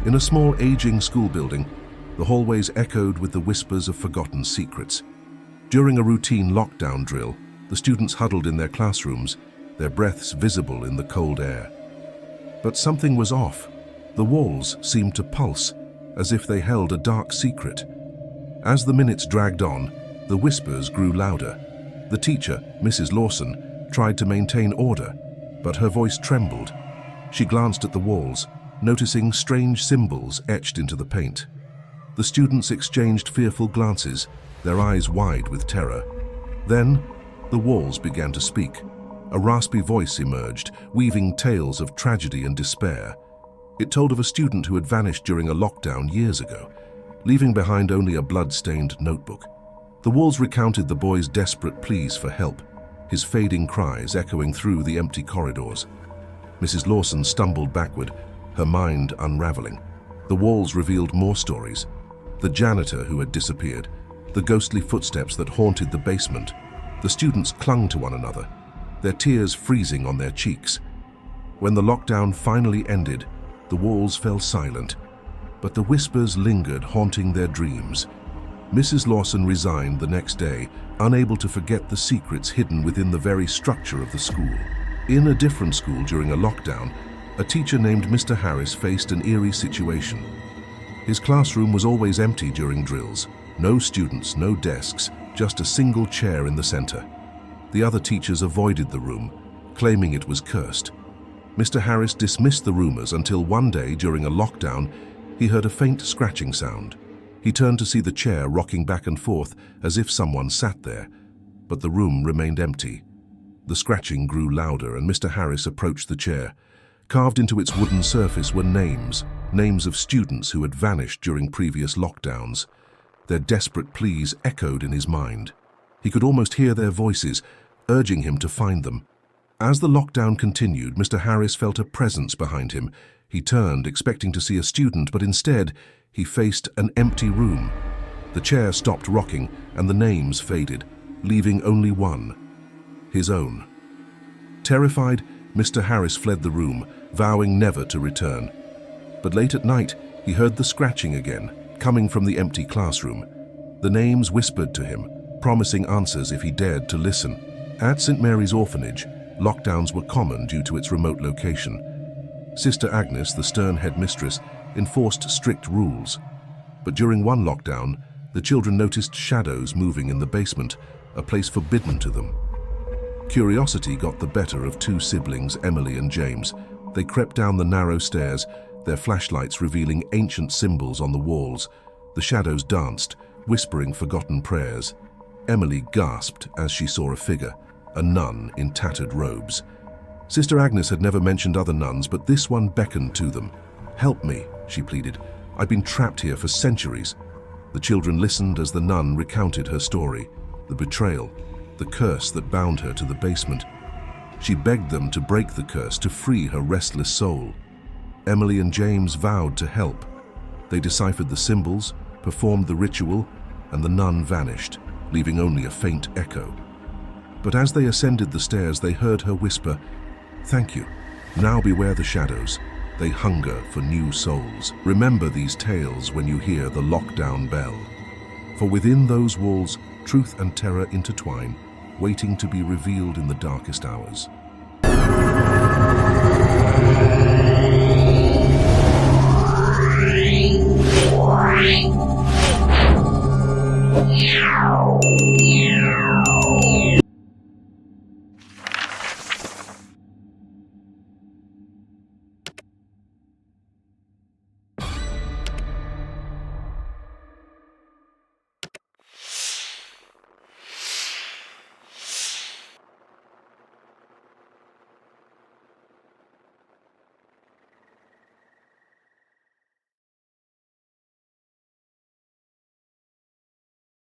In a small, aging school building, the hallways echoed with the whispers of forgotten secrets. During a routine lockdown drill, the students huddled in their classrooms, their breaths visible in the cold air. But something was off. The walls seemed to pulse, as if they held a dark secret. As the minutes dragged on, the whispers grew louder. The teacher, Mrs. Lawson, tried to maintain order, but her voice trembled. She glanced at the walls, noticing strange symbols etched into the paint. The students exchanged fearful glances, their eyes wide with terror. Then, the walls began to speak. A raspy voice emerged, weaving tales of tragedy and despair. It told of a student who had vanished during a lockdown years ago, leaving behind only a blood-stained notebook. The walls recounted the boy's desperate pleas for help, his fading cries echoing through the empty corridors. Mrs. Lawson stumbled backward, her mind unraveling. The walls revealed more stories. The janitor who had disappeared, the ghostly footsteps that haunted the basement. The students clung to one another, their tears freezing on their cheeks. When the lockdown finally ended, the walls fell silent, but the whispers lingered, haunting their dreams. Mrs. Lawson resigned the next day, unable to forget the secrets hidden within the very structure of the school. In a different school during a lockdown, a teacher named Mr. Harris faced an eerie situation. His classroom was always empty during drills. No students, no desks, just a single chair in the center. The other teachers avoided the room, claiming it was cursed. Mr. Harris dismissed the rumors until one day during a lockdown, he heard a faint scratching sound. He turned to see the chair rocking back and forth as if someone sat there, but the room remained empty. The scratching grew louder and Mr. Harris approached the chair. Carved into its wooden surface were names of students who had vanished during previous lockdowns. Their desperate pleas echoed in his mind. He could almost hear their voices, urging him to find them. As the lockdown continued, Mr. Harris felt a presence behind him. He turned, expecting to see a student, but instead, he faced an empty room. The chair stopped rocking, and the names faded, leaving only one: his own. Terrified, Mr. Harris fled the room, vowing never to return. But late at night, he heard the scratching again, coming from the empty classroom. The names whispered to him, promising answers if he dared to listen. At St. Mary's Orphanage, lockdowns were common due to its remote location. Sister Agnes, the stern headmistress, enforced strict rules. But during one lockdown, the children noticed shadows moving in the basement, a place forbidden to them. Curiosity got the better of two siblings, Emily and James. They crept down the narrow stairs, their flashlights revealing ancient symbols on the walls. The shadows danced, whispering forgotten prayers. Emily gasped as she saw a figure, a nun in tattered robes. Sister Agnes had never mentioned other nuns, but this one beckoned to them. "Help me," she pleaded. "I've been trapped here for centuries." The children listened as the nun recounted her story, the betrayal, the curse that bound her to the basement. She begged them to break the curse, to free her restless soul. Emily and James vowed to help. They deciphered the symbols, performed the ritual, and the nun vanished, leaving only a faint echo. But as they ascended the stairs, they heard her whisper, "Thank you. Now beware the shadows. They hunger for new souls. Remember these tales when you hear the lockdown bell. For within those walls, truth and terror intertwine, waiting to be revealed in the darkest hours."